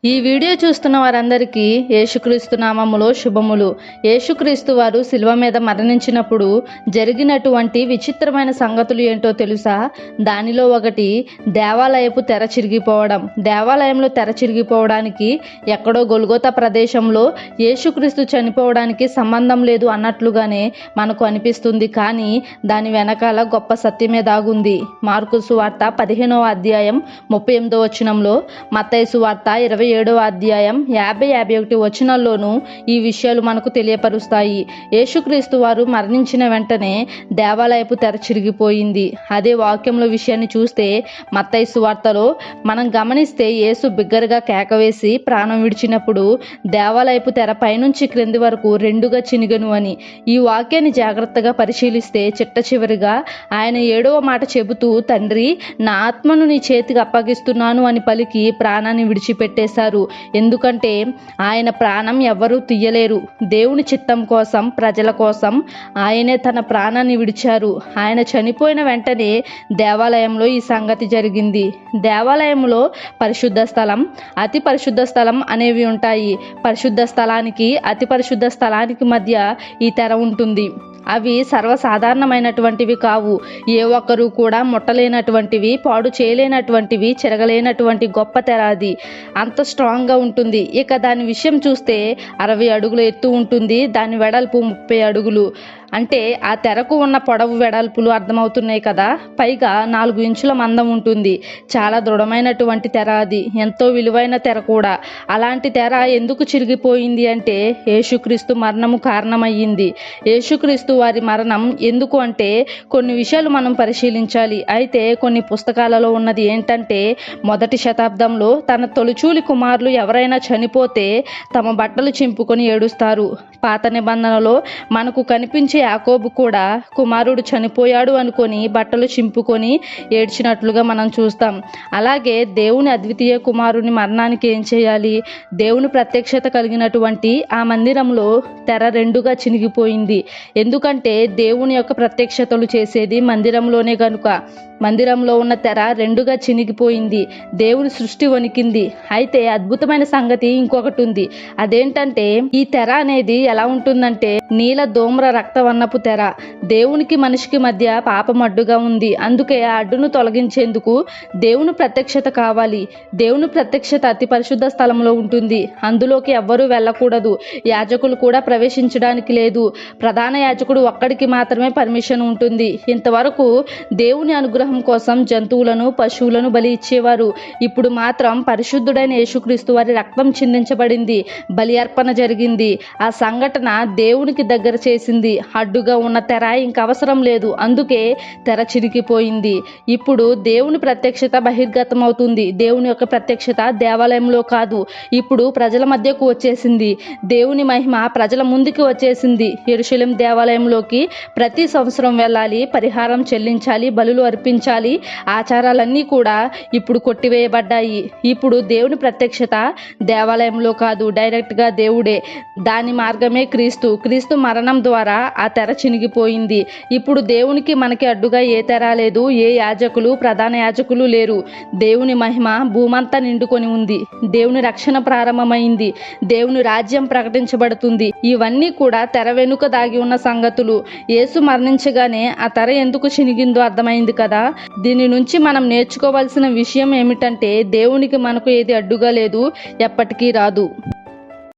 ఈ వీడియో చూస్తున్న వారందరికీ యేసుక్రీస్తు నామములో శుభములు. యేసుక్రీస్తు వారు శిలువ మీద మరణించినప్పుడు జరిగినటువంటి విచిత్రమైన సంగతులు ఏంటో తెలుసా? దానిలో ఒకటి దేవాలయపు తెర చిరిగిపోవడం. దేవాలయంలో తెర చిరిగిపోవడానికి ఎక్కడో గొల్గోతా ప్రదేశంలో యేసుక్రీస్తు చనిపోవడానికి సంబంధం లేదు అన్నట్లుగానే మనకు అనిపిస్తుంది. కానీ దాని వెనకాల గొప్ప సత్యమే దాగుంది. మార్కు సువార్త 15వ అధ్యాయం 38వ వచనంలో, మత్తయి సువార్త 27వ అధ్యాయం 50-51 వచనాల్లోనూ ఈ విషయాలు మనకు తెలియపరుస్తాయి. యేసుక్రీస్తు వారు మరణించిన వెంటనే దేవాలయపు తెర చిరిగిపోయింది. అదే వాక్యంలో విషయాన్ని చూస్తే మత్తయి సువార్తలో మనం గమనిస్తే యేసు బిగ్గరగా కేకవేసి ప్రాణం విడిచినప్పుడు దేవాలయపు తెర పైనుంచి క్రింది వరకు రెండుగా చినిగను అని. ఈ వాక్యాన్ని జాగ్రత్తగా పరిశీలిస్తే చిట్ట చివరిగా ఆయన 7వ మాట చెబుతూ, తండ్రి, నా ఆత్మను నీ చేతికి అప్పగిస్తున్నాను అని పలికి ప్రాణాన్ని విడిచిపెట్టేశారు. ఎందుకంటే ఆయన ప్రాణం ఎవ్వరూ తీయలేరు. దేవుని చిత్తం కోసం, ప్రజల కోసం ఆయనే తన ప్రాణాన్ని విడిచారు. ఆయన చనిపోయిన వెంటనే దేవాలయంలో ఈ సంగతి జరిగింది. దేవాలయంలో పరిశుద్ధ స్థలం, అతి పరిశుద్ధ స్థలం అనేవి ఉంటాయి. పరిశుద్ధ స్థలానికి, అతి పరిశుద్ధ స్థలానికి మధ్య ఈ తెర ఉంటుంది. అవి సర్వసాధారణమైనటువంటివి కావు. ఏ ఒక్కరూ కూడా ముట్టలేనటువంటివి, పాడు చేయలేనటువంటివి, చెరగలేనటువంటి గొప్ప తెర అది. అంత స్ట్రాంగ్గా ఉంటుంది. ఇక దాని విషయం చూస్తే 60 అడుగుల ఎత్తు ఉంటుంది. దాని వెడల్పు 30 అడుగులు. అంటే ఆ తెరకు ఉన్న పొడవు వెడల్పులు అర్థమవుతున్నాయి కదా. పైగా 4 ఇంచుల మందం ఉంటుంది. చాలా దృఢమైనటువంటి తెర అది. ఎంతో విలువైన తెర కూడా. అలాంటి తెర ఎందుకు చిరిగిపోయింది అంటే యేసుక్రీస్తు మరణము కారణమయ్యింది. యేసుక్రీస్తు వారి మరణం ఎందుకు అంటే కొన్ని విషయాలు మనం పరిశీలించాలి. అయితే కొన్ని పుస్తకాలలో ఉన్నది ఏంటంటే, మొదటి శతాబ్దంలో తన తొలిచూలి కుమారులు ఎవరైనా చనిపోతే తమ బట్టలు చింపుకొని ఏడుస్తారు. పాత నిబంధనలో మనకు కనిపించే యాకోబు కూడా కుమారుడు చనిపోయాడు అనుకొని బట్టలు చింపుకొని ఏడ్చినట్లుగా మనం చూస్తాం. అలాగే దేవుని అద్వితీయ కుమారుని మరణానికి ఏం చేయాలి? దేవుని ప్రత్యక్షత కలిగినటువంటి ఆ మందిరంలో తెర రెండుగా చినిగిపోయింది. ఎందుకంటే దేవుని యొక్క ప్రత్యక్షతలు చేసేది మందిరంలోనే గనుక. మందిరంలో ఉన్న తెర రెండుగా చినిగిపోయింది. దేవుని సృష్టి వణికింది. అయితే అద్భుతమైన సంగతి ఇంకొకటి ఉంది. అదేంటంటే ఈ తెర అనేది ఎలా ఉంటుందంటే నీల ధూమ్ర రక్తవర్ణపు తెర. దేవునికి మనిషికి మధ్య పాపం అడ్డుగా ఉంది. అందుకే ఆ అడ్డును తొలగించేందుకు దేవుని ప్రత్యక్షత కావాలి. దేవుని ప్రత్యక్షత అతి పరిశుద్ధ స్థలంలో ఉంటుంది. అందులోకి ఎవ్వరూ వెళ్ళకూడదు. యాజకులు కూడా ప్రవేశించడానికి లేదు. ప్రధాన యాజకుడు ఒక్కడికి మాత్రమే పర్మిషన్ ఉంటుంది. ఇంతవరకు దేవుని అనుగ్రహం కోసం జంతువులను, పశువులను బలి ఇచ్చేవారు. ఇప్పుడు మాత్రం పరిశుద్ధుడైన యేసుక్రీస్తు వారి రక్తం చిందించబడింది. బలి అర్పణ జరిగింది. ఆ సంఘటన దేవునికి దగ్గర చేసింది. అడ్డుగా ఉన్న తెర ఇంక అవసరం లేదు. అందుకే తెర చిరిగిపోయింది. ఇప్పుడు దేవుని ప్రత్యక్షత బహిర్గతం అవుతుంది. దేవుని యొక్క ప్రత్యక్షత దేవాలయంలో కాదు, ఇప్పుడు ప్రజల మధ్యకు వచ్చేసింది. దేవుని మహిమ ప్రజల ముందుకు వచ్చేసింది. యెరూషలేం దేవాలయంలోకి ప్రతి సంవత్సరం వెళ్ళాలి, పరిహారం చెల్లించాలి, బలులు అర్పించాలి. ఆచారాలన్నీ కూడా ఇప్పుడు కొట్టివేయబడ్డాయి. ఇప్పుడు దేవుని ప్రత్యక్షత దేవాలయంలో కాదు, డైరెక్ట్గా దేవుడే. దాని మార్గమే క్రీస్తు. క్రీస్తు మరణం ద్వారా ఆ తెర చినిగిపోయింది. ఇప్పుడు దేవునికి మనకి అడ్డుగా ఏ తెర లేదు. ఏ యాజకులు, ప్రధాన యాజకులు లేరు. దేవుని మహిమ భూమంతా నిండుకొని ఉంది. దేవుని రక్షణ ప్రారంభమైంది. దేవుని రాజ్యం ప్రకటించబడుతుంది. ఇవన్నీ కూడా తెర వెనుక దాగి ఉన్న సంగతులు. యేసు మరణించగానే ఆ తెర ఎందుకు చినిగిందో అర్థమైంది కదా. దీని నుంచి మనం నేర్చుకోవాల్సిన విషయం ఏమిటంటే దేవునికి మనకు ఏది అడ్డుగా లేదు, ఎప్పటికీ రాదు.